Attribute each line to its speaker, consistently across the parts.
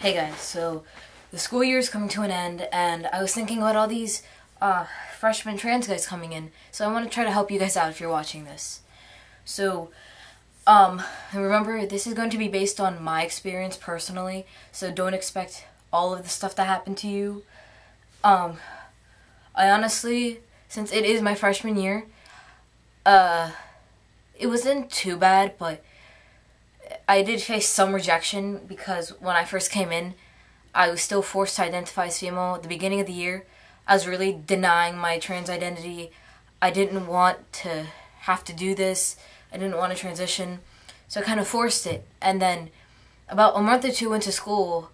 Speaker 1: Hey guys, so the school year is coming to an end, and I was thinking about all these freshman trans guys coming in, so I want to try to help you guys out if you're watching this. So, remember, this is going to be based on my experience personally, so don't expect all of the stuff that happened to you. I honestly, since it is my freshman year, it wasn't too bad, but I did face some rejection because when I first came in, I was still forced to identify as female. At the beginning of the year, I was really denying my trans identity. I didn't want to have to do this. I didn't want to transition, so I kind of forced it. And then about a month or two into school,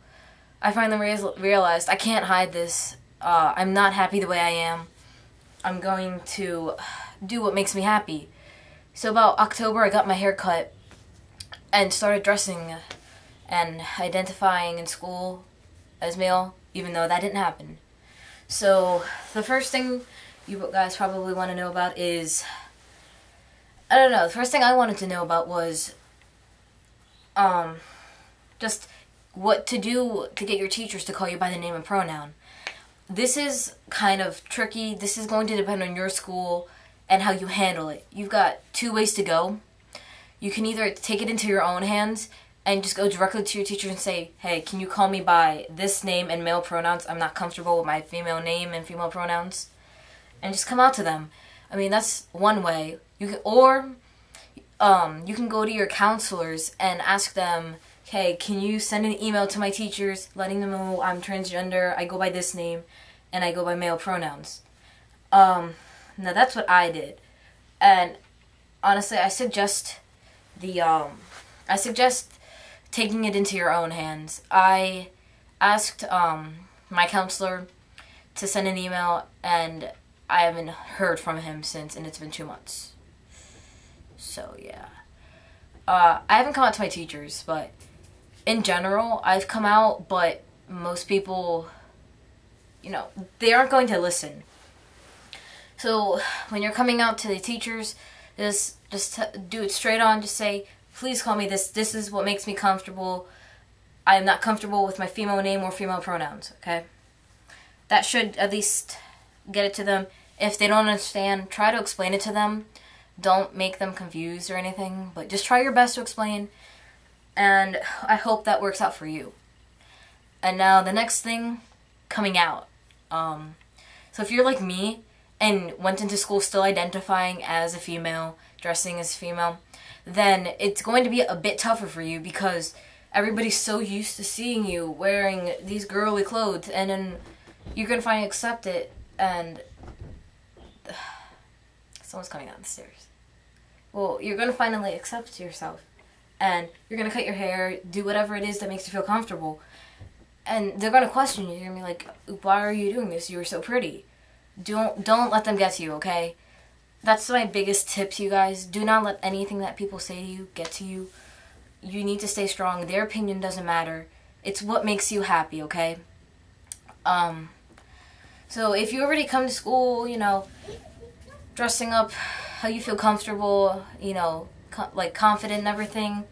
Speaker 1: I finally realized I can't hide this. I'm not happy the way I am. I'm going to do what makes me happy. So about October, I got my hair cut and started dressing and identifying in school as male, even though that didn't happen. So the first thing you guys probably want to know about is, I don't know, the first thing I wanted to know about was just what to do to get your teachers to call you by the name and pronoun. This is kind of tricky. This is going to depend on your school and how you handle it. You've got two ways to go. You can either take it into your own hands and just go directly to your teacher and say, hey, can you call me by this name and male pronouns? I'm not comfortable with my female name and female pronouns. And just come out to them. I mean, that's one way. You can go to your counselors and ask them, hey, can you send an email to my teachers letting them know I'm transgender, I go by this name, and I go by male pronouns. Now that's what I did. And honestly, I suggest taking it into your own hands. I asked my counselor to send an email, and I haven't heard from him since, and it's been 2 months. So yeah, I haven't come out to my teachers, but in general, I've come out. But most people, they aren't going to listen. So when you're coming out to the teachers, just do it straight on. Just say, please call me this. This is what makes me comfortable. I am not comfortable with my female name or female pronouns, okay? That should at least get it to them. If they don't understand, try to explain it to them. Don't make them confused or anything, but just try your best to explain, and I hope that works out for you. And now the next thing, coming out. So if you're like me and went into school still identifying as a female, dressing as female, then it's going to be a bit tougher for you because everybody's so used to seeing you wearing these girly clothes, and then you're going to finally accept it, and someone's coming down the stairs. Well, you're going to finally accept yourself, and you're going to cut your hair, do whatever it is that makes you feel comfortable, and they're going to question you. You're going to be like, why are you doing this? You were so pretty. Don't let them get to you, okay? That's my biggest tip to you guys. Do not let anything that people say to you get to you. You need to stay strong. Their opinion doesn't matter. It's what makes you happy, okay? So if you already come to school, dressing up how you feel comfortable, like confident and everything,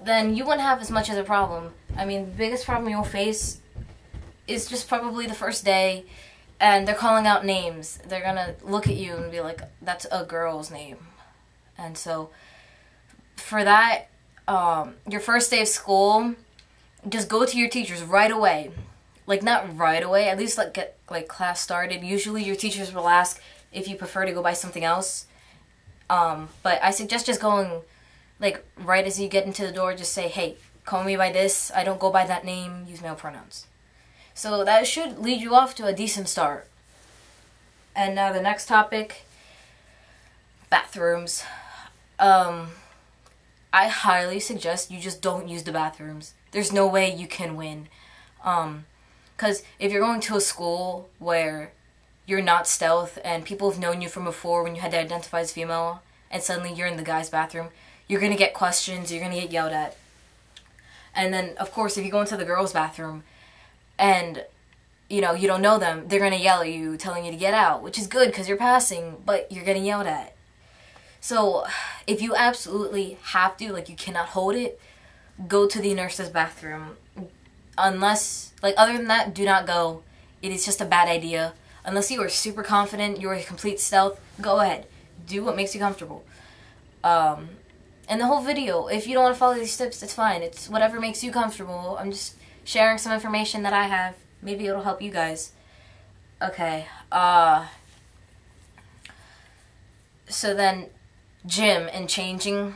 Speaker 1: then you wouldn't have as much of a problem. I mean, the biggest problem you'll face is just probably the first day, and they're calling out names. They're gonna look at you and be like, that's a girl's name. And so, for that, your first day of school, just go to your teachers right away. Like, not right away, at least get class started. Usually your teachers will ask if you prefer to go by something else. But I suggest just going, right as you get into the door, just say, hey, call me by this. I don't go by that name. Use male pronouns. So that should lead you off to a decent start. And now the next topic, bathrooms. I highly suggest you just don't use the bathrooms. There's no way you can win. Because if you're going to a school where you're not stealth and people have known you from before when you had to identify as female, and suddenly you're in the guy's bathroom, you're going to get questions, you're going to get yelled at. And then, of course, if you go into the girls' bathroom and, you don't know them, they're going to yell at you, telling you to get out, which is good because you're passing, but you're getting yelled at. So, if you absolutely have to, you cannot hold it, go to the nurse's bathroom. unless, like, other than that, do not go. It is just a bad idea. Unless you are super confident, you're a complete stealth, go ahead. Do what makes you comfortable. And the whole video, if you don't want to follow these tips, it's fine. It's whatever makes you comfortable. I'm just sharing some information that I have. Maybe it'll help you guys. Okay, so then, gym and changing.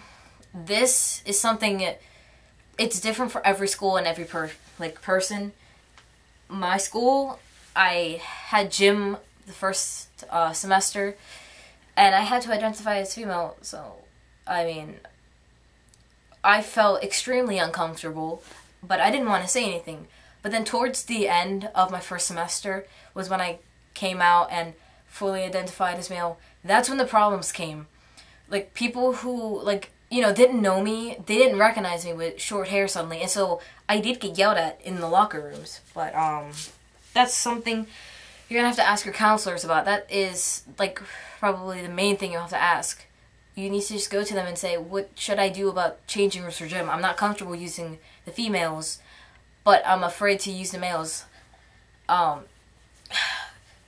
Speaker 1: This is something, it's different for every school and every person. My school, I had gym the first semester, and I had to identify as female, so, I mean, I felt extremely uncomfortable, but I didn't want to say anything. But then towards the end of my first semester was when I came out and fully identified as male. That's when the problems came. Like, people who, like, you know, didn't know me, they didn't recognize me with short hair suddenly, and so I did get yelled at in the locker rooms. But, that's something you're gonna have to ask your counselors about. That is, like, probably the main thing you'll have to ask. You need to just go to them and say, what should I do about changing rooms for gym? I'm not comfortable using the females, but I'm afraid to use the males.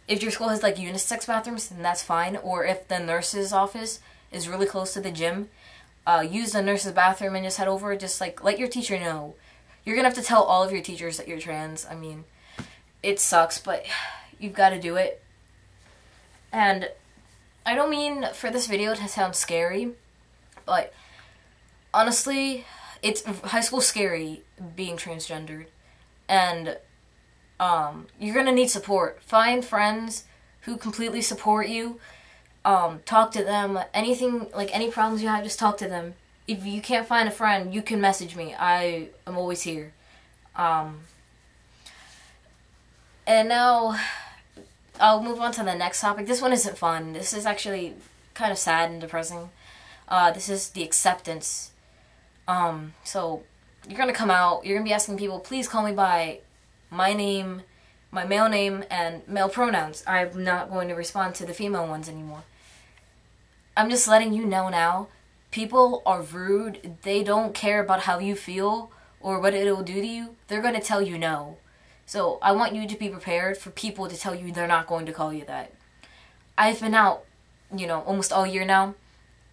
Speaker 1: If your school has, like, unisex bathrooms, then that's fine. Or if the nurse's office is really close to the gym, use the nurse's bathroom and just head over. Just, like, let your teacher know. You're gonna have to tell all of your teachers that you're trans. I mean, it sucks, but you've got to do it. And I don't mean for this video to sound scary, but honestly, it's high school scary being transgendered. And you're gonna need support. Find friends who completely support you. Talk to them. Anything, like, any problems you have, just talk to them. If you can't find a friend, you can message me. I am always here. And now I'll move on to the next topic. This one isn't fun. This is actually kind of sad and depressing. This is the acceptance. So you're gonna come out, you're gonna be asking people, please call me by my name, my male name, and male pronouns. I'm not going to respond to the female ones anymore. I'm just letting you know now, people are rude. They don't care about how you feel or what it will do to you. They're going to tell you no. So I want you to be prepared for people to tell you they're not going to call you that. I've been out, you know, almost all year now,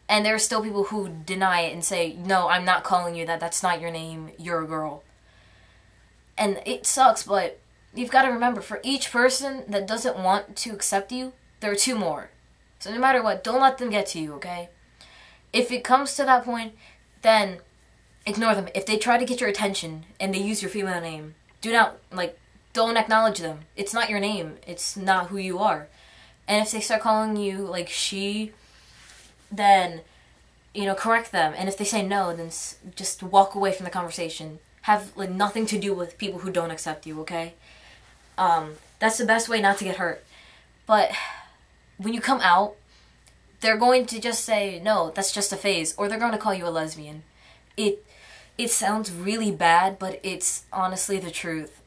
Speaker 1: and there are still people who deny it and say, no, I'm not calling you that. That's not your name. You're a girl. And it sucks, but you've got to remember, for each person that doesn't want to accept you, there are two more. So no matter what, don't let them get to you, okay? If it comes to that point, then ignore them. If they try to get your attention and they use your female name, do not, like, don't acknowledge them. It's not your name. It's not who you are. And if they start calling you, like, she, then, you know, correct them. And if they say no, then just walk away from the conversation. Have, like, nothing to do with people who don't accept you, okay? That's the best way not to get hurt. But when you come out, they're going to just say, no, that's just a phase. Or they're going to call you a lesbian. It sounds really bad, but it's honestly the truth.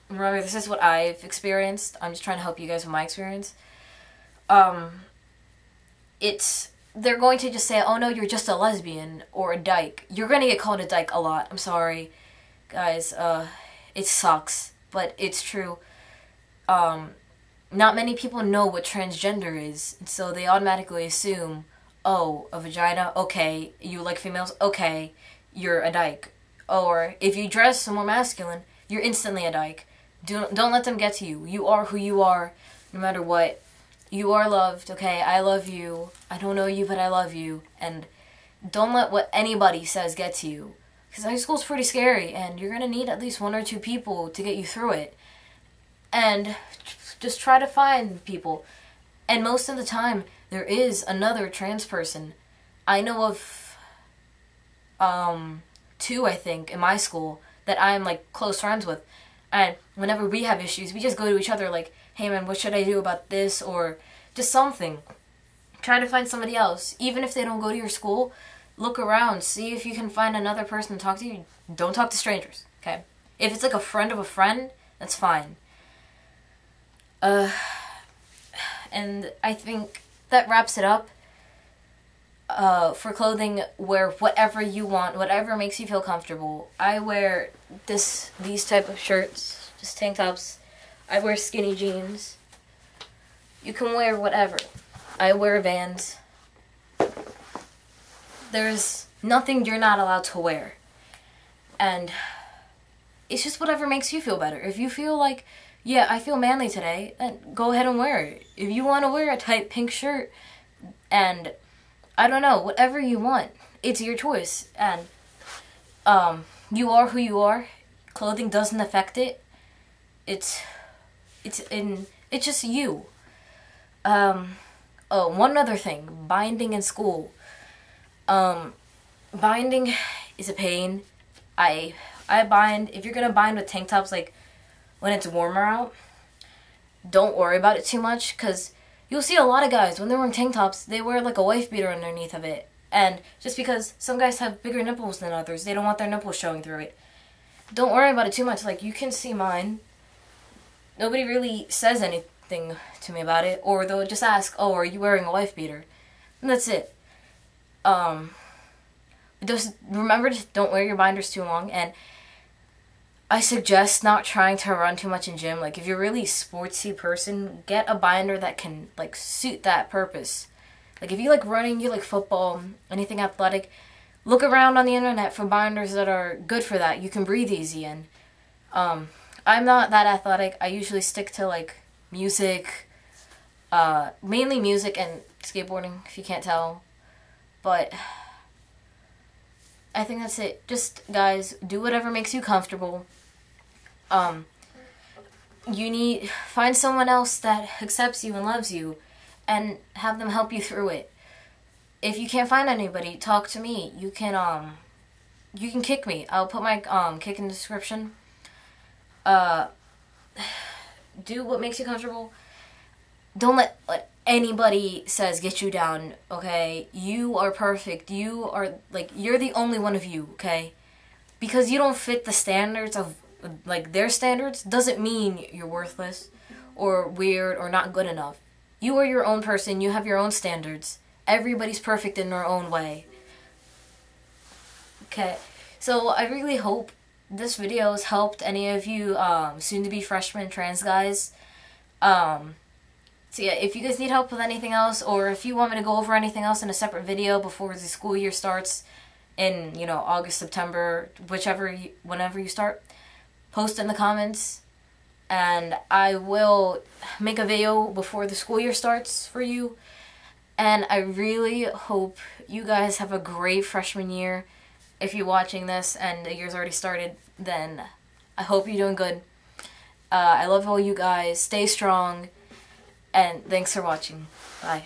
Speaker 1: Remember, this is what I've experienced. I'm just trying to help you guys with my experience. They're going to just say, oh no, you're just a lesbian or a dyke. You're going to get called a dyke a lot. I'm sorry, guys. It sucks, but it's true. Not many people know what transgender is, and so they automatically assume, oh, a vagina, okay. You like females, okay. You're a dyke. Or if you dress more masculine, you're instantly a dyke. Don't let them get to you. You are who you are, no matter what. You are loved, okay? I love you. I don't know you, but I love you. And don't let what anybody says get to you. Because high school's pretty scary, and you're going to need at least one or two people to get you through it. And just try to find people. And most of the time, there is another trans person. I know of two, I think, in my school that I'm, like, close friends with. And whenever we have issues, we just go to each other like, hey man, what should I do about this? Or just something. Try to find somebody else. Even if they don't go to your school, look around. See if you can find another person to talk to you. Don't talk to strangers, okay? If it's like a friend of a friend, that's fine. And I think that wraps it up. For clothing, wear whatever you want, whatever makes you feel comfortable. I wear these type of shirts, just tank tops. I wear skinny jeans. You can wear whatever. I wear Vans. There's nothing you're not allowed to wear. And it's just whatever makes you feel better. If you feel like, yeah, I feel manly today, then go ahead and wear it. If you want to wear a tight pink shirt and I don't know, whatever you want, it's your choice. And you are who you are. Clothing doesn't affect it. It's just you. Oh, one other thing, binding in school. Binding is a pain. I bind, if you're gonna bind with tank tops, like, when it's warmer out, don't worry about it too much, because you'll see a lot of guys, when they're wearing tank tops, they wear, like, a wife beater underneath of it. And just because some guys have bigger nipples than others, they don't want their nipples showing through it. Don't worry about it too much. Like, you can see mine. Nobody really says anything to me about it, or they'll just ask, oh, are you wearing a wife beater? And that's it. Just remember to don't wear your binders too long, and I suggest not trying to run too much in gym. Like, if you're really a sportsy person, get a binder that can, like, suit that purpose. Like, if you like running, you like football, anything athletic, look around on the internet for binders that are good for that. You can breathe easy in. I'm not that athletic. I usually stick to, like, music, mainly music and skateboarding, if you can't tell. But I think that's it. Just, guys, do whatever makes you comfortable. Find someone else that accepts you and loves you, and have them help you through it. If you can't find anybody, talk to me. You can kick me. I'll put my kick in the description. Do what makes you comfortable. Don't let what anybody says get you down, okay? You are perfect. You are, like, you're the only one of you, okay? Because you don't fit the standards of, like, their standards doesn't mean you're worthless or weird or not good enough. You are your own person. You have your own standards. Everybody's perfect in their own way. Okay, so I really hope this video has helped any of you soon-to-be freshmen trans guys. So yeah, if you guys need help with anything else, or if you want me to go over anything else in a separate video before the school year starts in, you know, August, September, whenever you start, post in the comments, and I will make a video before the school year starts for you. And I really hope you guys have a great freshman year. If you're watching this and the year's already started, then I hope you're doing good. I love all you guys. Stay strong. And thanks for watching. Bye.